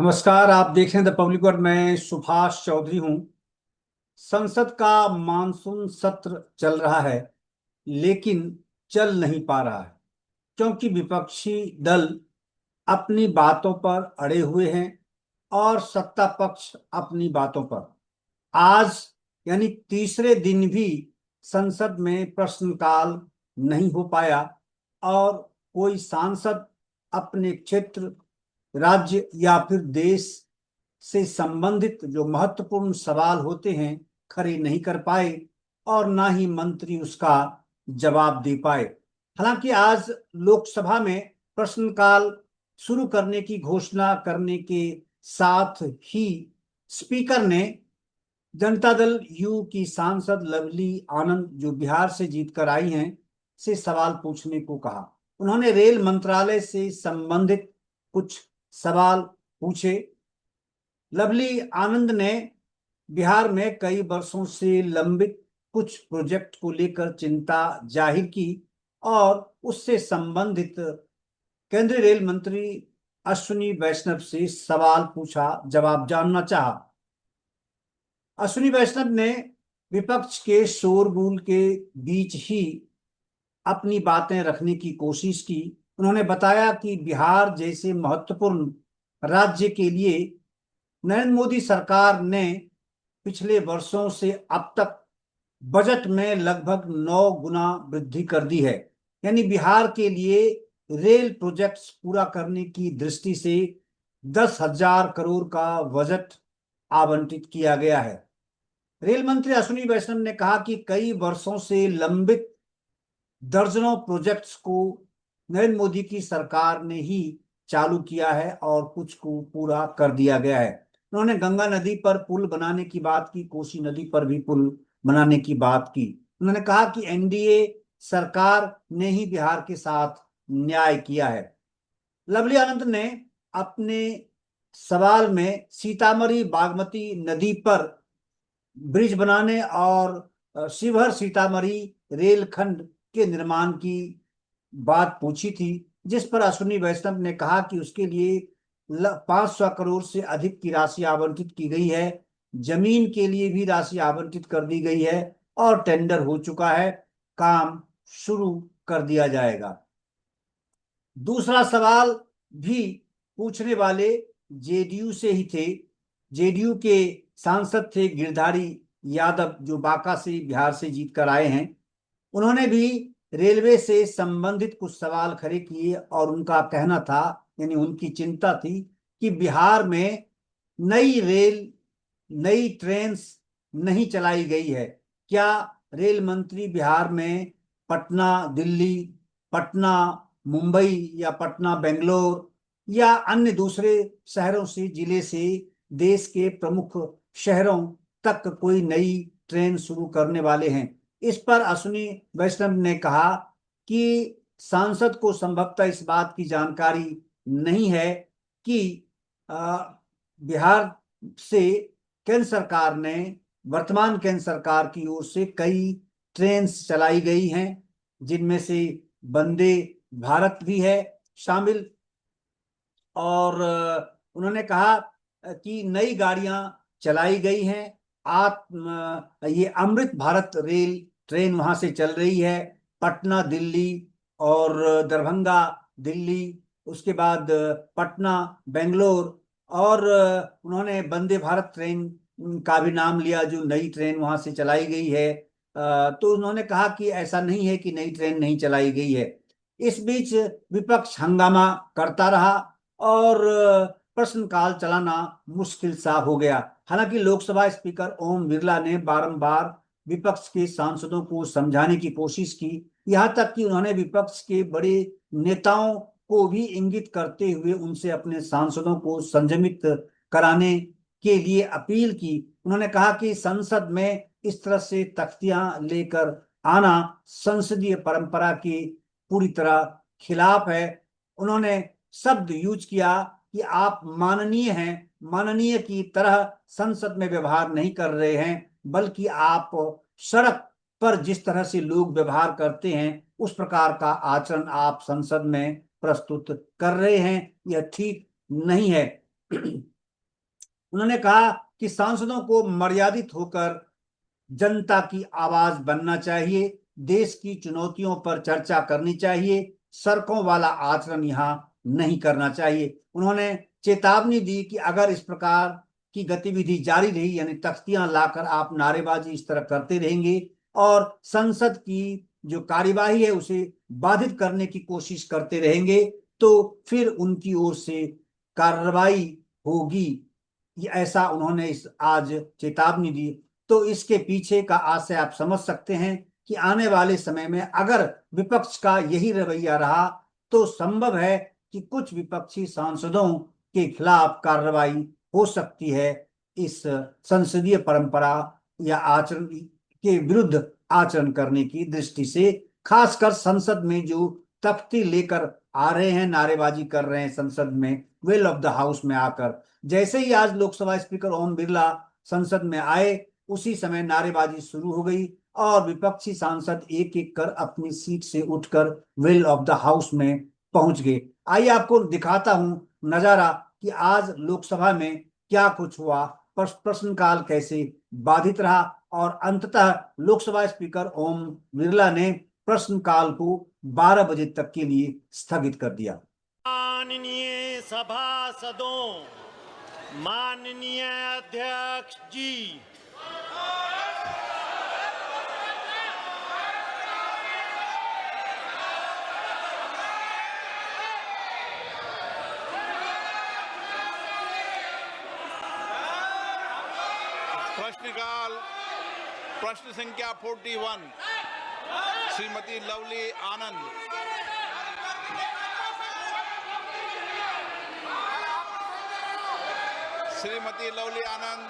नमस्कार। आप देख रहे हैं द पब्लिक वर्ड। मैं सुभाष चौधरी हूं। संसद का मानसून सत्र चल रहा है, लेकिन चल नहीं पा रहा है क्योंकि विपक्षी दल अपनी बातों पर अड़े हुए हैं और सत्ता पक्ष अपनी बातों पर। आज यानी तीसरे दिन भी संसद में प्रश्नकाल नहीं हो पाया और कोई सांसद अपने क्षेत्र, राज्य या फिर देश से संबंधित जो महत्वपूर्ण सवाल होते हैं खड़े नहीं कर पाए और ना ही मंत्री उसका जवाब दे पाए। हालांकि आज लोकसभा में प्रश्नकाल शुरू करने की घोषणा करने के साथ ही स्पीकर ने जनता दल यू की सांसद लवली आनंद, जो बिहार से जीत कर आई हैं, से सवाल पूछने को कहा। उन्होंने रेल मंत्रालय से संबंधित कुछ सवाल पूछे। लवली आनंद ने बिहार में कई वर्षों से लंबित कुछ प्रोजेक्ट को लेकर चिंता जाहिर की और उससे संबंधित केंद्रीय रेल मंत्री अश्विनी वैष्णव से सवाल पूछा, जवाब जानना चाहा। अश्विनी वैष्णव ने विपक्ष के शोरगुल के बीच ही अपनी बातें रखने की कोशिश की। उन्होंने बताया कि बिहार जैसे महत्वपूर्ण राज्य के लिए नरेंद्र मोदी सरकार ने पिछले वर्षों से अब तक बजट में लगभग 9 गुना वृद्धि कर दी है। यानी बिहार के लिए रेल प्रोजेक्ट्स पूरा करने की दृष्टि से 10,000 करोड़ का बजट आवंटित किया गया है। रेल मंत्री अश्विनी वैष्णव ने कहा कि कई वर्षों से लंबित दर्जनों प्रोजेक्ट्स को नरेंद्र मोदी की सरकार ने ही चालू किया है और कुछ को पूरा कर दिया गया है। उन्होंने गंगा नदी पर पुल बनाने की बात की, कोसी नदी पर भी पुल बनाने की बात की। उन्होंने कहा कि एनडीए सरकार ने ही बिहार के साथ न्याय किया है। लवली आनंद ने अपने सवाल में सीतामढ़ी बागमती नदी पर ब्रिज बनाने और शिवहर सीतामढ़ी रेलखंड के निर्माण की बात पूछी थी, जिस पर अश्विनी वैष्णव ने कहा कि उसके लिए 500 करोड़ से अधिक की राशि आवंटित की गई है। जमीन के लिए भी राशि आवंटित कर दी गई है और टेंडर हो चुका है, काम शुरू कर दिया जाएगा। दूसरा सवाल भी पूछने वाले जेडीयू से ही थे। जेडीयू के सांसद थे गिरधारी यादव, जो बांका से बिहार से जीत कर आए हैं। उन्होंने भी रेलवे से संबंधित कुछ सवाल खड़े किए और उनका कहना था, यानी उनकी चिंता थी कि बिहार में नई रेल, नई ट्रेन नहीं चलाई गई है। क्या रेल मंत्री बिहार में पटना दिल्ली, पटना मुंबई या पटना बेंगलोर या अन्य दूसरे शहरों से, जिले से देश के प्रमुख शहरों तक कोई नई ट्रेन शुरू करने वाले हैं? इस पर अश्विनी वैष्णव ने कहा कि सांसद को संभवतः इस बात की जानकारी नहीं है कि बिहार से केंद्र सरकार ने, वर्तमान केंद्र सरकार की ओर से कई ट्रेन चलाई गई हैं, जिनमें से वंदे भारत भी है शामिल। और उन्होंने कहा कि नई गाड़ियां चलाई गई हैं। ये अमृत भारत रेल ट्रेन वहां से चल रही है, पटना दिल्ली और दरभंगा दिल्ली, उसके बाद पटना बेंगलोर। और उन्होंने वंदे भारत ट्रेन का भी नाम लिया, जो नई ट्रेन वहां से चलाई गई है। तो उन्होंने कहा कि ऐसा नहीं है कि नई ट्रेन नहीं चलाई गई है। इस बीच विपक्ष हंगामा करता रहा और प्रश्नकाल चलाना मुश्किल सा हो गया। हालांकि लोकसभा स्पीकर ओम बिरला ने बारंबार विपक्ष के सांसदों को समझाने की कोशिश की, यहाँ तक कि उन्होंने विपक्ष के बड़े नेताओं को भी इंगित करते हुए उनसे अपने सांसदों को संयमित कराने के लिए अपील की। उन्होंने कहा कि संसद में इस तरह से तख्तियां लेकर आना संसदीय परंपरा के पूरी तरह खिलाफ है। उन्होंने शब्द यूज किया कि आप माननीय हैं, माननीय की तरह संसद में व्यवहार नहीं कर रहे हैं, बल्कि आप सड़क पर जिस तरह से लोग व्यवहार करते हैं उस प्रकार का आचरण आप संसद में प्रस्तुत कर रहे हैं, यह ठीक नहीं है। उन्होंने कहा कि सांसदों को मर्यादित होकर जनता की आवाज बनना चाहिए, देश की चुनौतियों पर चर्चा करनी चाहिए, सड़कों वाला आचरण यहाँ नहीं करना चाहिए। उन्होंने चेतावनी दी कि अगर इस प्रकार की गतिविधि जारी रही, यानी तख्तियां लाकर आप नारेबाजी इस तरह करते रहेंगे और संसद की जो कार्यवाही है उसे बाधित करने की कोशिश करते रहेंगे, तो फिर उनकी ओर से कार्रवाई होगी। ऐसा उन्होंने इस आज चेतावनी दी। तो इसके पीछे का आशय आप समझ सकते हैं कि आने वाले समय में अगर विपक्ष का यही रवैया रहा तो संभव है कि कुछ विपक्षी सांसदों के खिलाफ कार्रवाई हो सकती है, इस संसदीय परंपरा या आचरण के विरुद्ध आचरण करने की दृष्टि से। खासकर संसद में जो तख्ती लेकर आ रहे हैं, नारेबाजी कर रहे हैं संसद में, वेल ऑफ द हाउस में आकर, जैसे ही आज लोकसभा स्पीकर ओम बिरला संसद में आए उसी समय नारेबाजी शुरू हो गई और विपक्षी सांसद एक एक कर अपनी सीट से उठकर वेल ऑफ द हाउस में पहुंच गए। आइए आपको दिखाता हूं नजारा कि आज लोकसभा में क्या कुछ हुआ, प्रश्नकाल कैसे बाधित रहा और अंततः लोकसभा स्पीकर ओम बिरला ने प्रश्नकाल को 12 बजे तक के लिए स्थगित कर दिया। माननीय सभासदों, माननीय अध्यक्ष जी, प्रश्नकाल प्रश्न संख्या 41 श्रीमती लवली आनंद। श्रीमती लवली आनंद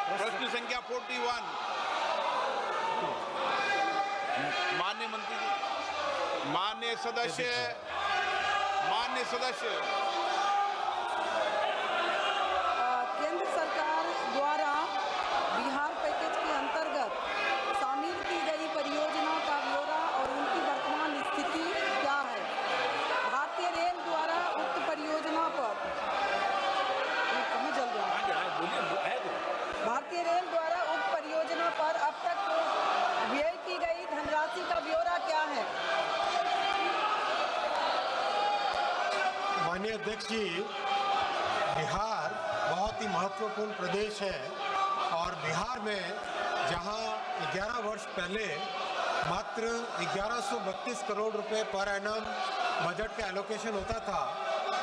प्रश्न संख्या 41। माननीय मंत्री जी, माननीय सदस्य केंद्र सरकार द्वारा बिहार पैकेज के अंतर्गत शामिल की गई परियोजनाओं का ब्यौरा और उनकी वर्तमान स्थिति क्या है। भारतीय रेल द्वारा उक्त परियोजना पर भारतीय रेल द्वारा उक्त परियोजना पर अब तक व्यय की गई धनराशि का ब्यौरा क्या है। माननीय अध्यक्ष जी, बिहार बहुत ही महत्वपूर्ण प्रदेश है और बिहार में जहां 11 वर्ष पहले मात्र 1132 करोड़ रुपए पर एनम बजट का एलोकेशन होता था,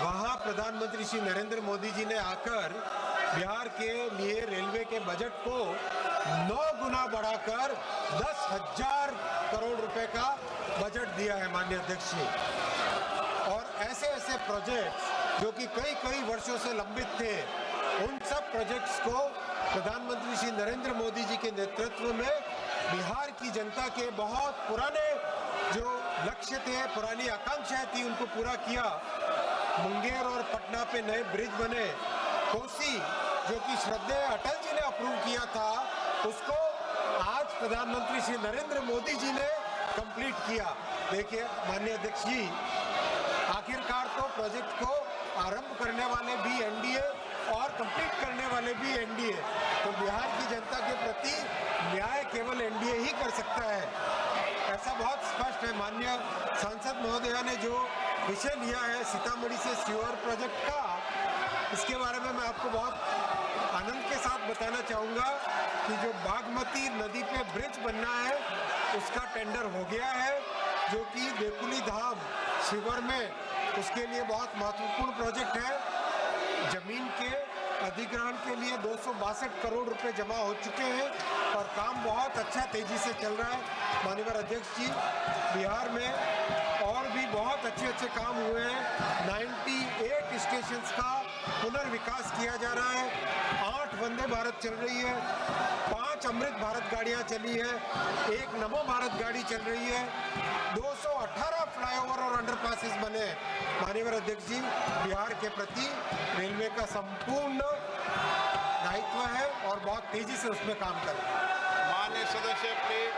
वहां प्रधानमंत्री श्री नरेंद्र मोदी जी ने आकर बिहार के लिए रेलवे के बजट को 9 गुना बढ़ाकर 10,000 करोड़ रुपए का बजट दिया है माननीय अध्यक्ष जी। और ऐसे ऐसे प्रोजेक्ट्स जो कि कई वर्षों से लंबित थे, उन सब प्रोजेक्ट्स को प्रधानमंत्री श्री नरेंद्र मोदी जी के नेतृत्व में बिहार की जनता के बहुत पुराने जो लक्ष्य थे, पुरानी आकांक्षाएं थी, उनको पूरा किया। मुंगेर और पटना पे नए ब्रिज बने। कोसी जो कि श्रद्धेय अटल जी ने अप्रूव किया था, उसको आज प्रधानमंत्री श्री नरेंद्र मोदी जी ने कंप्लीट किया। देखिए माननीय अध्यक्ष जी, आखिरकार तो प्रोजेक्ट को आरंभ करने वाले भी एनडीए और कंप्लीट करने वाले भी एनडीए। तो बिहार की जनता के प्रति न्याय केवल एनडीए ही कर सकता है, ऐसा बहुत स्पष्ट है। माननीय सांसद महोदया ने जो विषय लिया है सीतामढ़ी से सीवर प्रोजेक्ट का, इसके बारे में मैं आपको बहुत आनंद के साथ बताना चाहूँगा कि जो बागमती नदी पे ब्रिज बनना है उसका टेंडर हो गया है, जो कि देकुली धाम शिवर में उसके लिए बहुत महत्वपूर्ण प्रोजेक्ट है। जमीन के अधिग्रहण के लिए 262 करोड़ रुपए जमा हो चुके हैं और काम बहुत अच्छा तेजी से चल रहा है। माननीय अध्यक्ष जी, बिहार में और भी बहुत अच्छे काम हुए हैं। 98 स्टेशंस का पुनर्विकास किया जा रहा है, 8 वंदे भारत चल रही है, 5 अमृत भारत गाड़ियां चली है, 1 नमो भारत गाड़ी चल रही है, 218 फ्लाईओवर और अंडरपासेस बने। माननीय अध्यक्ष जी, बिहार के प्रति रेलवे का संपूर्ण दायित्व है और बहुत तेजी से उसमें काम कर रहे हैं। माननीय सदस्य प्लीज।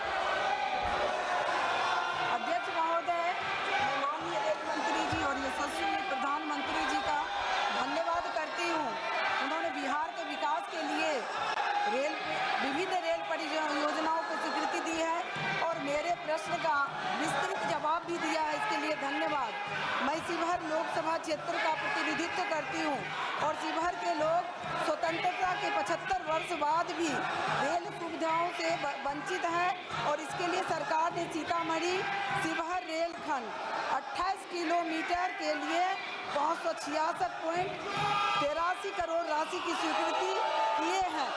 के 75 वर्ष बाद भी रेल सुविधाओं से वंचित है और इसके लिए सरकार ने सीतामढ़ी शिवहर रेलखंड 28 किलोमीटर के लिए 566.83 करोड़ राशि की स्वीकृति किए हैं।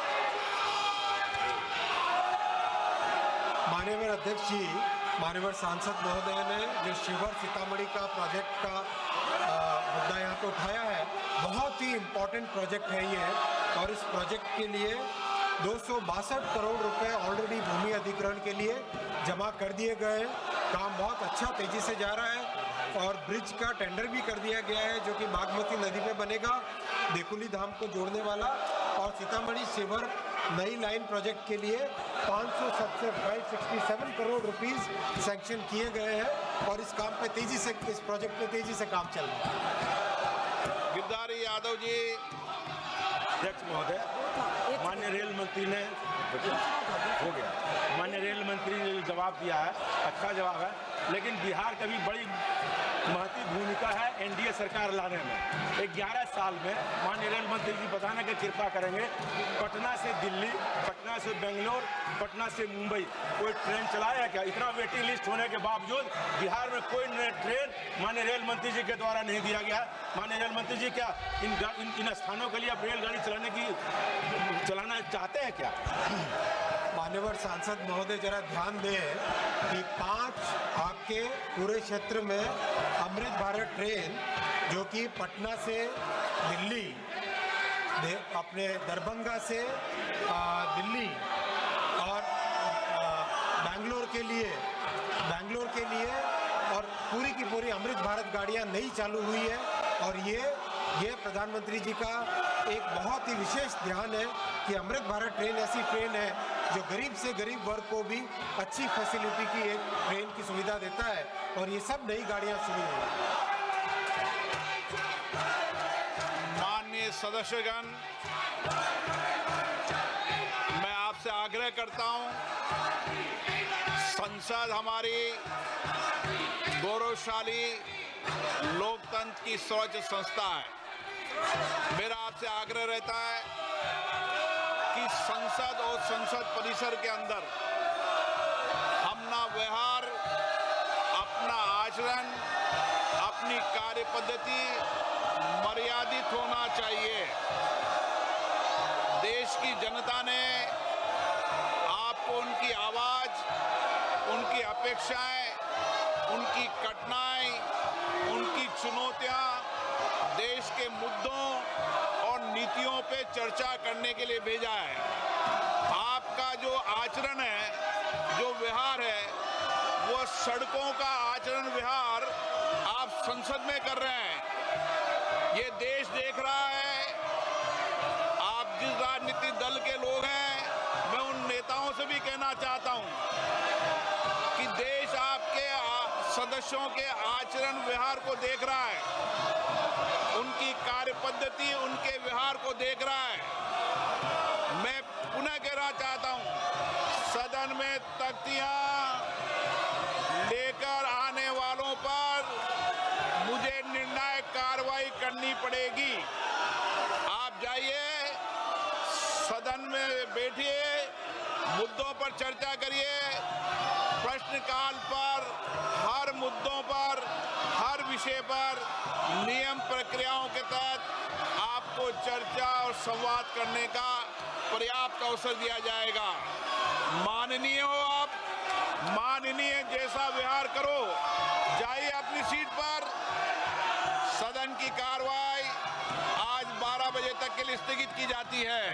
माननीय अध्यक्ष जी, माननीय सांसद महोदय ने जो शिवहर सीतामढ़ी का प्रोजेक्ट का मुद्दा यहाँ पे उठाया है, बहुत ही इम्पोर्टेंट प्रोजेक्ट है ये। और इस प्रोजेक्ट के लिए 262 करोड़ रुपए ऑलरेडी भूमि अधिग्रहण के लिए जमा कर दिए गए हैं। काम बहुत अच्छा तेजी से जा रहा है और ब्रिज का टेंडर भी कर दिया गया है जो कि बागमती नदी पे बनेगा, देकुली धाम को जोड़ने वाला। और सीतामढ़ी शिवहर नई लाइन प्रोजेक्ट के लिए 567 करोड़ रुपीस सैंक्शन किए गए हैं और इस काम पे तेजी से, इस प्रोजेक्ट पे तेजी से काम चल रहा है। गिरधारी यादव जी। अध्यक्ष महोदय, माननीय रेल मंत्री ने हो गया, माननीय रेल मंत्री ने जवाब दिया है, अच्छा जवाब है, लेकिन बिहार का भी बड़ी महत्वपूर्ण भूमिका है एनडीए सरकार लाने में। 11 साल में माननीय रेल मंत्री जी बताने की कृपा करेंगे, पटना से दिल्ली, पटना से बेंगलोर, पटना से मुंबई कोई ट्रेन चलाया है क्या? इतना वेटिंग लिस्ट होने के बावजूद बिहार में कोई ट्रेन माननीय रेल मंत्री जी के द्वारा नहीं दिया गया। माननीय रेल मंत्री जी क्या इन स्थानों के लिए आप रेलगाड़ी चलाना चाहते हैं क्या? मान्यवर सांसद महोदय, जरा ध्यान दें कि 5 आपके पूरे क्षेत्र में अमृत भारत ट्रेन जो कि पटना से दिल्ली, अपने दरभंगा से दिल्ली और बैंगलोर के लिए और पूरी की पूरी अमृत भारत गाड़ियां नई चालू हुई है। और ये प्रधानमंत्री जी का एक बहुत ही विशेष ध्यान है कि अमृत भारत ट्रेन ऐसी ट्रेन है जो गरीब से गरीब वर्ग को भी अच्छी फैसिलिटी की एक ट्रेन की सुविधा देता है और ये सब नई गाड़ियां शुरू हुई। माननीय सदस्यगण, मैं आपसे आग्रह करता हूं, संसद हमारी गौरवशाली लोकतंत्र की सर्वोच्च संस्था है। मेरा आपसे आग्रह रहता है कि संसद और संसद परिसर के अंदर अपना व्यवहार, अपना आचरण, अपनी कार्य पद्धति मर्यादित होना चाहिए। देश की जनता ने आपको उनकी आवाज, उनकी अपेक्षाएं, उनकी कठिनाई, उनकी चुनौतियां, देश के मुद्दों और नीतियों पे चर्चा करने के लिए भेजा है। आपका जो आचरण है, जो व्यवहार है, वो सड़कों का आचरण व्यवहार आप संसद में कर रहे हैं। ये देश देख रहा है। आप जिस राजनीतिक दल के लोग हैं, मैं उन नेताओं से भी कहना चाहता हूं कि देश आपके सदस्यों के आचरण व्यवहार को देख रहा है, उनकी कार्य पद्धति, उनके व्यवहार को देख रहा है। मैं पुनः कहना चाहता हूं, सदन में तख्तियां लेकर आने वालों पर मुझे निर्णायक कार्रवाई करनी पड़ेगी। आप जाइए, सदन में बैठिए, मुद्दों पर चर्चा करिए, प्रश्नकाल पर, हर मुद्दों पर, हर विषय पर नियम प्रक्रियाओं के तहत आपको चर्चा और संवाद करने का पर्याप्त अवसर दिया जाएगा। माननीय हो आप, माननीय जैसा व्यवहार करो। जाइए अपनी सीट पर। सदन की कार्रवाई आज 12 बजे तक के लिए स्थगित की जाती है।